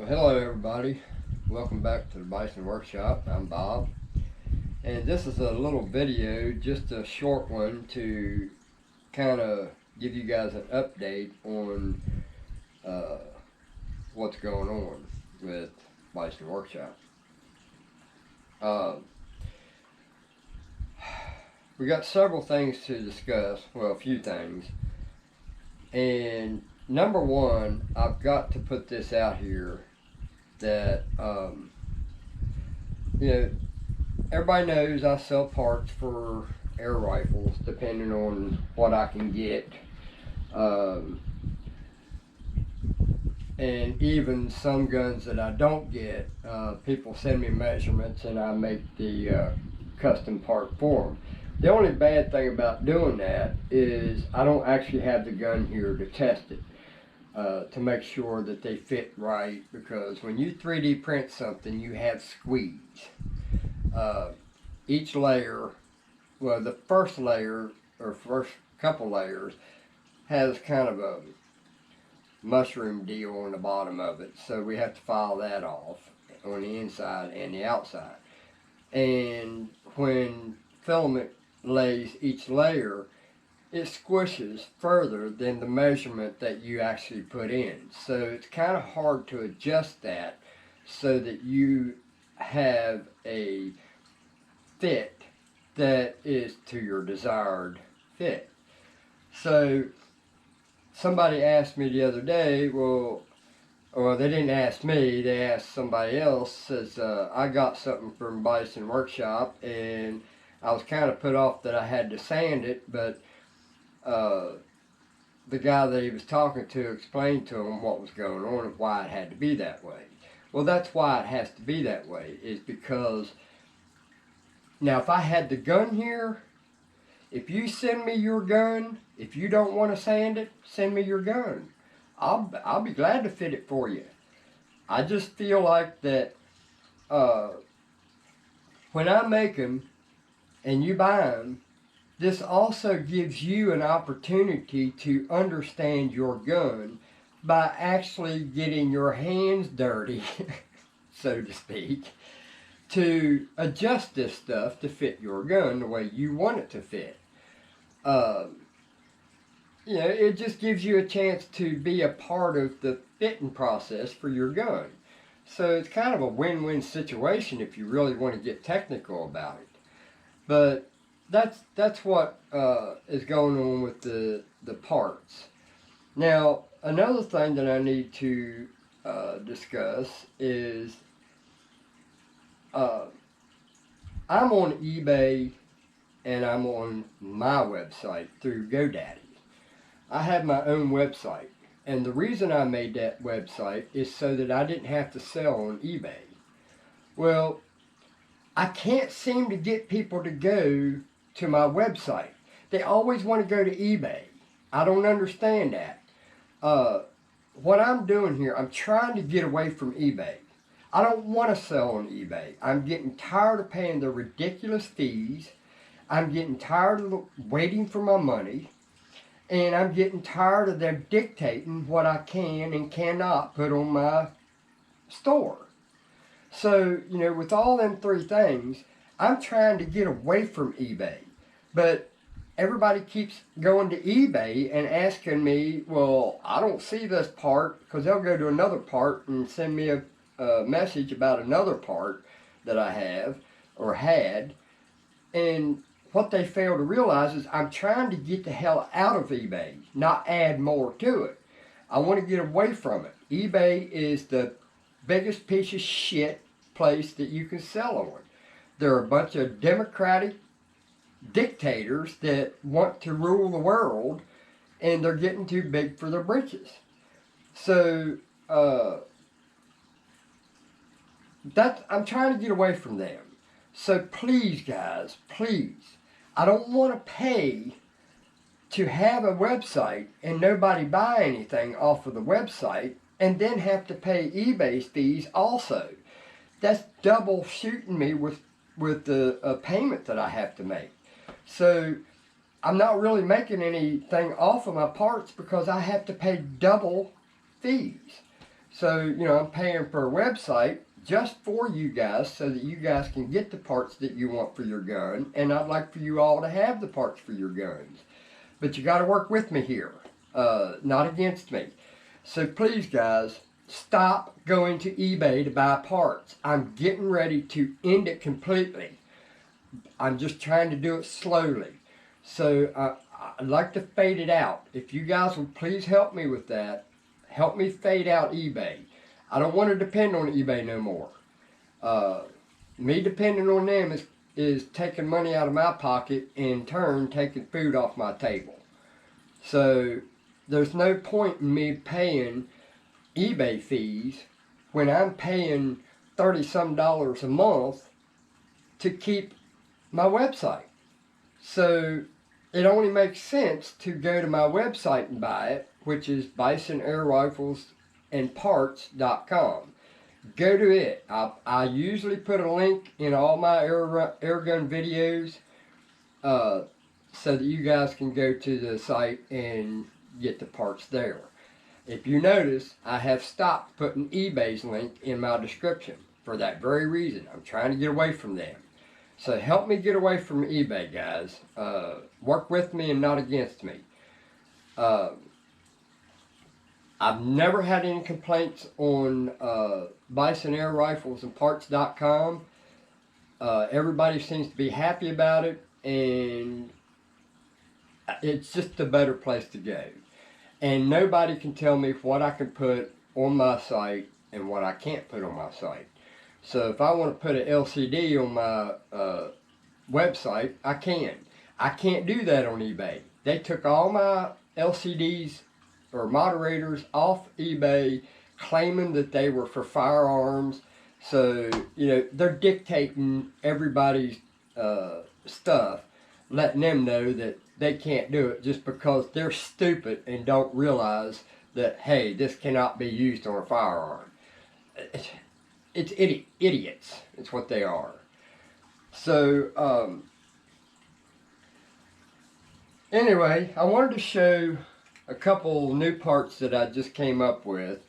Well, hello everybody. Welcome back to the Bison Workshop. I'm Bob. And this is a little video, just a short one to kind of give you guys an update on what's going on with Bison Workshop. We got several things to discuss, well, a few things. And number one, I've got to put this out here that, everybody knows I sell parts for air rifles depending on what I can get. And even some guns that I don't get, people send me measurements and I make the custom part for them. The only bad thing about doing that is I don't actually have the gun here to test it, to make sure that they fit right, because when you 3D print something, you have squeeze. Each layer, well, the first layer or first couple layers has kind of a mushroom deal on the bottom of it, so we have to file that off on the inside and the outside. And when filament lays each layer, it squishes further than the measurement that you actually put in. So it's kind of hard to adjust that so that you have a fit that is to your desired fit. So somebody asked me the other day, or they didn't ask me, they asked somebody else, says, I got something from Bison Workshop, and I was kind of put off that I had to sand it, but the guy that he was talking to explained to him what was going on and why it had to be that way. Well, that's why it has to be that way, is because now if I had the gun here, if you send me your gun, if you don't want to sand it, send me your gun. I'll be glad to fit it for you. I just feel like that when I make them and you buy them, this also gives you an opportunity to understand your gun by actually getting your hands dirty, so to speak, to adjust this stuff to fit your gun the way you want it to fit. It just gives you a chance to be a part of the fitting process for your gun. So it's kind of a win-win situation if you really want to get technical about it. But that's what is going on with the parts. Now, another thing that I need to discuss is I'm on eBay and I'm on my website through GoDaddy. I have my own website, and the reason I made that website is so that I didn't have to sell on eBay. Well, I can't seem to get people to go to my website. They always want to go to eBay. I don't understand that. What I'm doing here, I'm trying to get away from eBay. I don't want to sell on eBay. I'm getting tired of paying the ridiculous fees. I'm getting tired of waiting for my money. And I'm getting tired of them dictating what I can and cannot put on my store. So, with all them three things, I'm trying to get away from eBay. But everybody keeps going to eBay and asking me, well, I don't see this part, because they'll go to another part and send me a message about another part that I have or had. And what they fail to realize is I'm trying to get the hell out of eBay, not add more to it. I want to get away from it. eBay is the biggest piece of shit place that you can sell on. There are a bunch of democratic dictators that want to rule the world, and they're getting too big for their britches. So I'm trying to get away from them. So please, guys, please, I don't want to pay to have a website and nobody buy anything off of the website and then have to pay eBay's fees also. That's double shooting me with the payment that I have to make. So I'm not really making anything off of my parts because I have to pay double fees. So, you know, I'm paying for a website just for you guys so that you guys can get the parts that you want for your gun. And I'd like for you all to have the parts for your guns. But you got to work with me here, not against me. So please, guys, stop going to eBay to buy parts. I'm getting ready to end it completely. I'm just trying to do it slowly. So I'd like to fade it out. If you guys would please help me with that, help me fade out eBay. I don't want to depend on eBay no more. Me depending on them is taking money out of my pocket, in turn taking food off my table. So there's no point in me paying eBay fees when I'm paying $30-some a month to keep my website. So it only makes sense to go to my website and buy it, which is bisonairriflesandparts.com. Go to it. I usually put a link in all my airgun videos so that you guys can go to the site and get the parts there. If you notice, I have stopped putting eBay's link in my description for that very reason. I'm trying to get away from them. So help me get away from eBay, guys. Work with me and not against me. I've never had any complaints on bisonairriflesandparts.com. Everybody seems to be happy about it, and it's just a better place to go. And nobody can tell me what I can put on my site and what I can't put on my site. So if I want to put an LCD on my website, I can. I can't do that on eBay. They took all my LCDs or moderators off eBay, claiming that they were for firearms. So, you know, they're dictating everybody's stuff, letting them know that they can't do it just because they're stupid and don't realize that, hey, this cannot be used on a firearm. It's idiots. It's what they are. So, anyway, I wanted to show a couple new parts that I just came up with.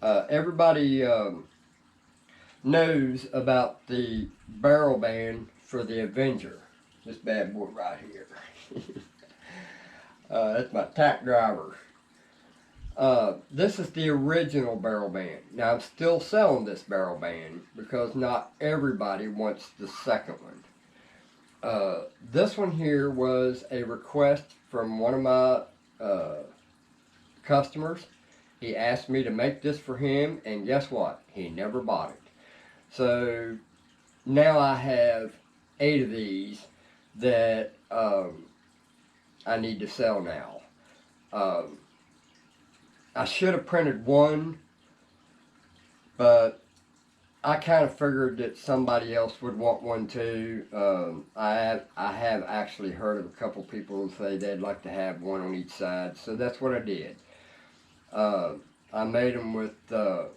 Everybody knows about the barrel band for the Avenger. This bad boy right here. That's my tack driver. This is the original barrel band. Now I'm still selling this barrel band because not everybody wants the second one. This one here was a request from one of my customers. He asked me to make this for him, and guess what? He never bought it. So now I have 8 of these that I need to sell now. I should have printed one, but I kind of figured that somebody else would want one too. I have actually heard of a couple people who say they'd like to have one on each side, so that's what I did. I made them with a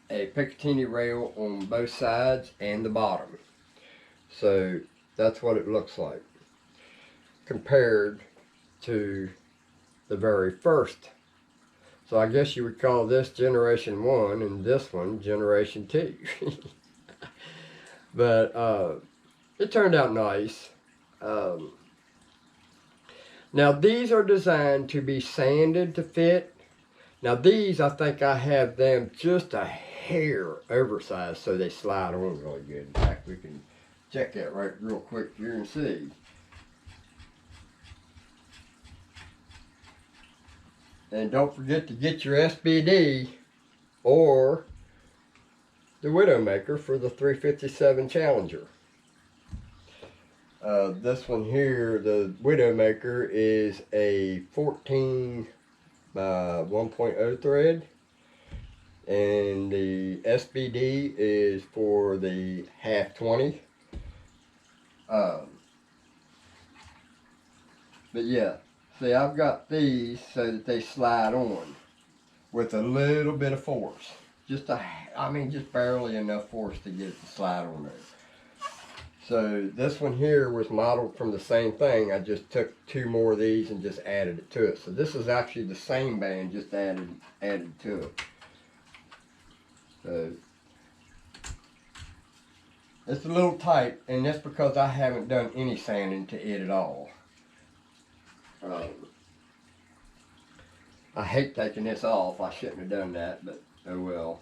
Picatinny rail on both sides and the bottom. So that's what it looks like compared to the very first. So I guess you would call this Generation 1 and this one Generation 2. But it turned out nice. Now these are designed to be sanded to fit. Now these, I think I have them just a hair oversized so they slide on really good. In fact, we can check that right real quick here and see. And don't forget to get your SBD or the Widowmaker for the 357 Challenger. This one here, the Widowmaker, is a 14 by 1.0 thread. And the SBD is for the half 20. But yeah. See, I've got these so that they slide on with a little bit of force. Just barely enough force to get it to slide on there. So this one here was modeled from the same thing. I just took 2 more of these and just added it to it. So this is actually the same band, just added to it. So it's a little tight, and that's because I haven't done any sanding to it at all. I hate taking this off. I shouldn't have done that, but oh well.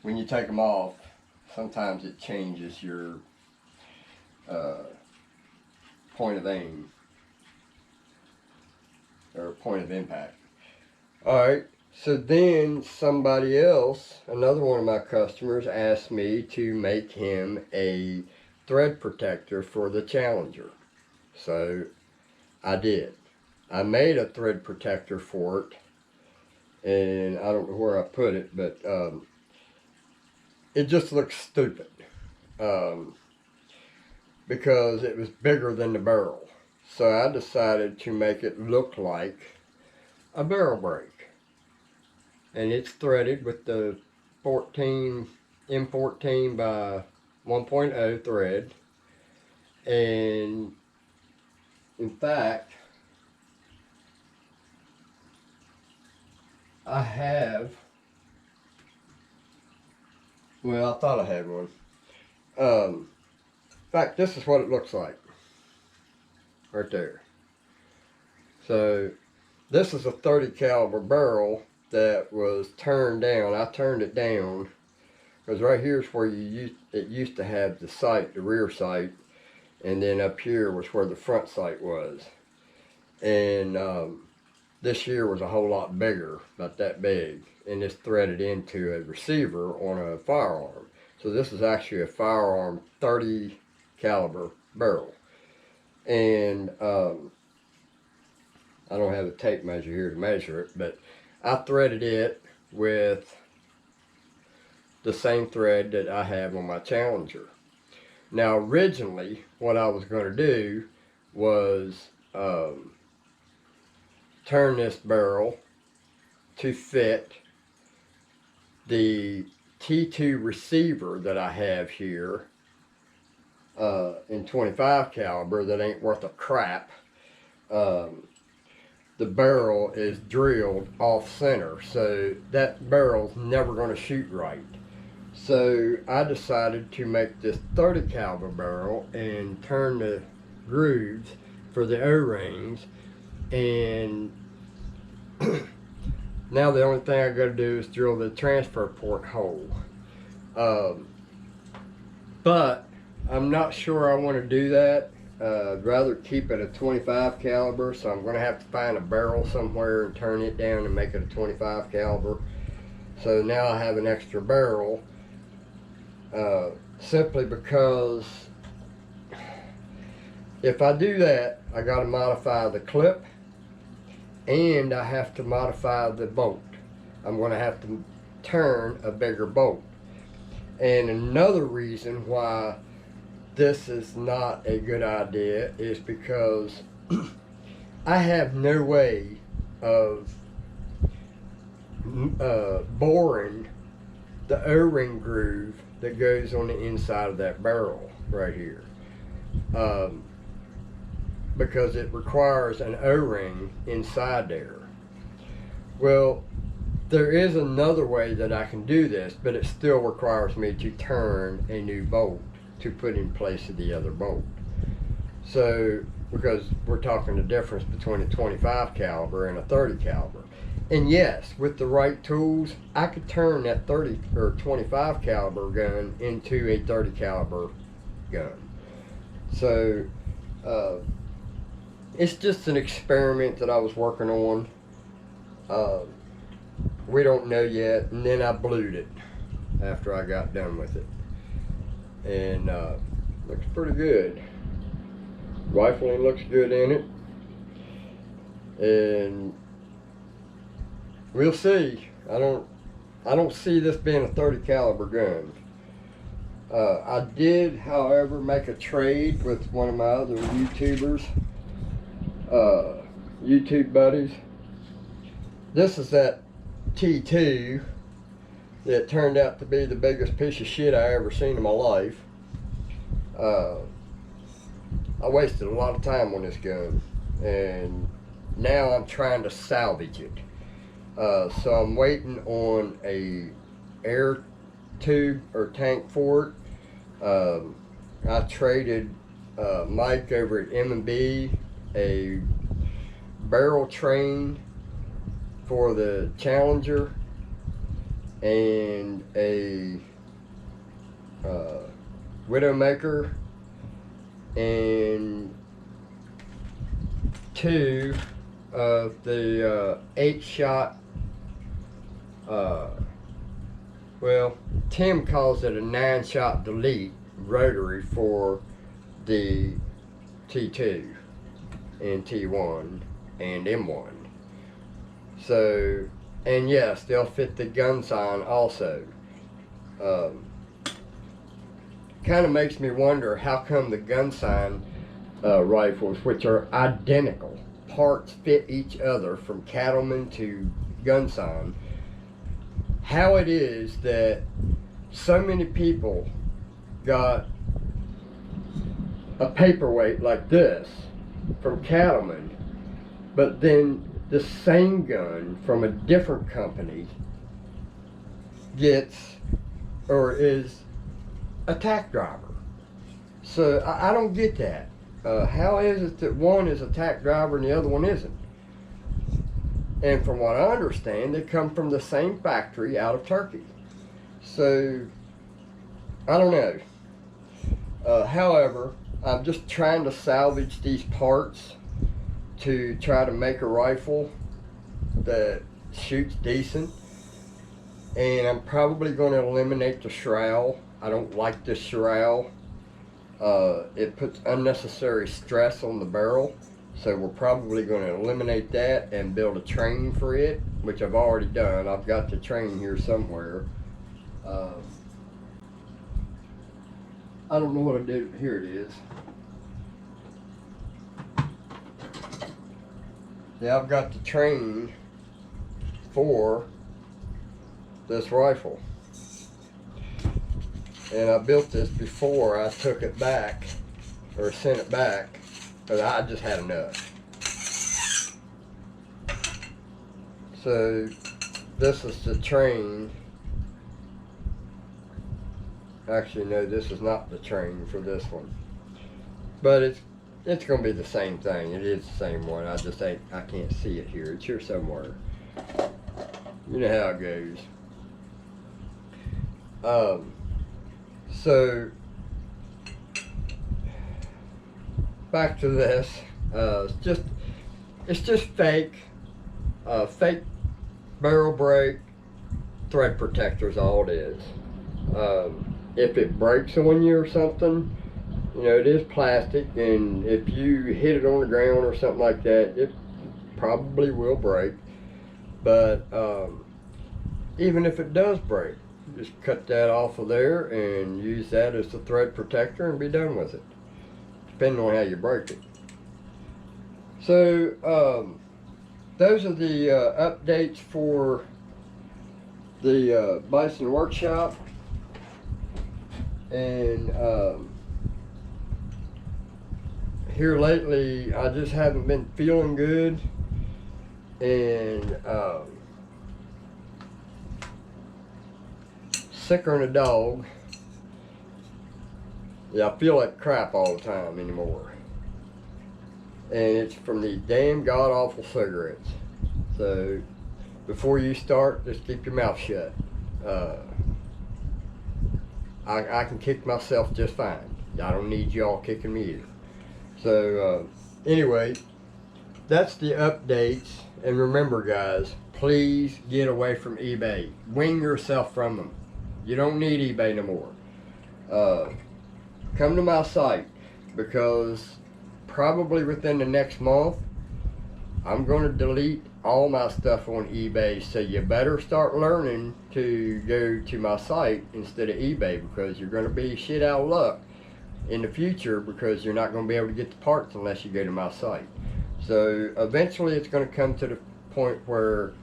When you take them off, sometimes it changes your point of aim or point of impact. Alright, so then somebody else, another one of my customers, asked me to make him a thread protector for the Challenger. So I did. I made a thread protector for it, and I don't know where I put it, but it just looks stupid because it was bigger than the barrel. So I decided to make it look like a barrel brake, and it's threaded with the 14 M14 by 1.0 thread. And in fact, I have, well, I thought I had one. In fact, this is what it looks like right there. So this is a 30 caliber barrel that was turned down. I turned it down because right here is where it used to have the sight, the rear sight, and then up here was where the front sight was. And this year was a whole lot bigger, about that big, and it's threaded into a receiver on a firearm. So this is actually a firearm 30 caliber barrel. And I don't have a tape measure here to measure it, but I threaded it with the same thread that I have on my Challenger. Now originally what I was going to do was turn this barrel to fit the T2 receiver that I have here in 25 caliber that ain't worth a crap. The barrel is drilled off center, so that barrel's never going to shoot right. So I decided to make this 30 caliber barrel and turn the grooves for the O-rings, and now the only thing I got to do is drill the transfer port hole. But I'm not sure I want to do that. I'd rather keep it a 25 caliber, so I'm going to have to find a barrel somewhere and turn it down and make it a 25 caliber. So now I have an extra barrel, simply because if I do that, I got to modify the clip and I have to modify the bolt. I'm going to have to turn a bigger bolt. And another reason why this is not a good idea is because I have no way of boring the O-ring groove that goes on the inside of that barrel right here, because it requires an O-ring inside there. Well, there is another way that I can do this, but it still requires me to turn a new bolt to put in place of the other bolt. So, because we're talking the difference between a 25 caliber and a 30 caliber. And yes, with the right tools, I could turn that 30 or 25 caliber gun into a 30 caliber gun. So, it's just an experiment that I was working on. We don't know yet, and then I blued it after I got done with it. And looks pretty good. Rifling looks good in it. And we'll see. I don't see this being a 30 caliber gun. I did, however, make a trade with one of my other YouTubers, YouTube buddies. This is that T2 that turned out to be the biggest piece of shit I ever seen in my life. I wasted a lot of time on this gun, and now I'm trying to salvage it. So I'm waiting on a air tube or tank for it. I traded Mike over at M&B a barrel train for the Challenger and a Widowmaker and 2 of the 8-shot, well, Tim calls it a 9-shot delete rotary for the T2 and T1 and M1. So, and yes, they'll fit the gun sign also. Kind of makes me wonder how come the gun sign rifles, which are identical, parts fit each other from Cattleman to gun sign, how it is that so many people got a paperweight like this from Cattleman, but then the same gun from a different company gets or is a tack driver. So I don't get that. How is it that one is a tack driver and the other one isn't? And from what I understand, they come from the same factory out of Turkey. So I don't know. However, I'm just trying to salvage these parts to try to make a rifle that shoots decent. And I'm probably going to eliminate the shroud. I don't like this shroud. It puts unnecessary stress on the barrel. So we're probably going to eliminate that and build a train for it, which I've already done. I've got the train here somewhere. I don't know what I did. Here it is. Yeah, I've got the train for this rifle. And I built this before I took it back, or sent it back, but I just had enough. So this is the train. Actually, no, this is not the train for this one. But it's going to be the same thing. It is the same one. I can't see it here. It's here somewhere. You know how it goes. So back to this. It's just fake. Fake barrel brake thread protector is all it is. If it breaks on you or something, you know, it is plastic, and if you hit it on the ground or something like that, it probably will break. But even if it does break, just cut that off of there and use that as the thread protector and be done with it, depending on how you break it. So those are the updates for the Bison Workshop. And here lately, I just haven't been feeling good, and sicker than a dog. Yeah, I feel like crap all the time anymore. And it's from these damn god-awful cigarettes. So before you start, just keep your mouth shut. I can kick myself just fine. I don't need y'all kicking me either. So anyway, that's the updates. And remember, guys, please get away from eBay. Wing yourself from them. You don't need eBay no more. Come to my site, because probably within the next month, I'm going to delete all my stuff on eBay. So you better start learning to go to my site instead of eBay, because you're going to be shit out of luck in the future, because you're not going to be able to get the parts unless you go to my site. So eventually it's going to come to the point where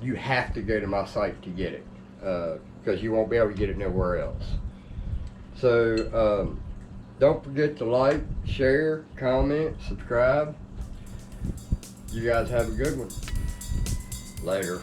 you have to go to my site to get it, because you won't be able to get it nowhere else. So don't forget to like, share, comment, subscribe. You guys have a good one. Later.